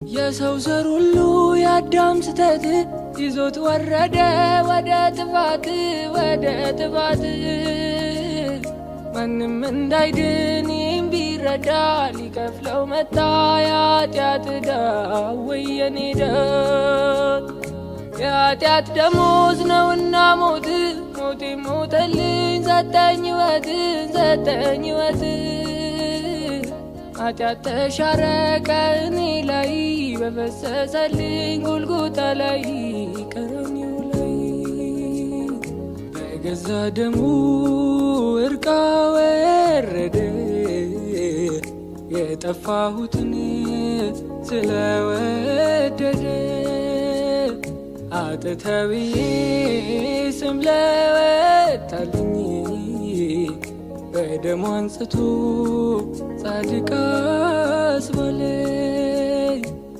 የሰው ዘር ሁሉ ያዳም ስተት ይዞት ወረደ ወደ ጥፋት ማንም እንዳይድን ቢረዳ ሊከፍለው መጣ የኃጢአት ዕዳ ወየኔ ዕዳ የኃጢአት ደሞዝ ነውና ሞት ሞተልኝ ሰጠኝ ሕይወት ኃጢአት ተሻረ ከእኔ ላይ በፈሰሰልኝ ጎልጎታ ላይ ቀራንዮ ላይ በገዛ ደሙ እርቃ ወረደ የጠፋሁትን ስለወደደ አጥተብዬ ስም ለወጣልኝ በደሙ አንጽቶ ጻድቅ አስባለ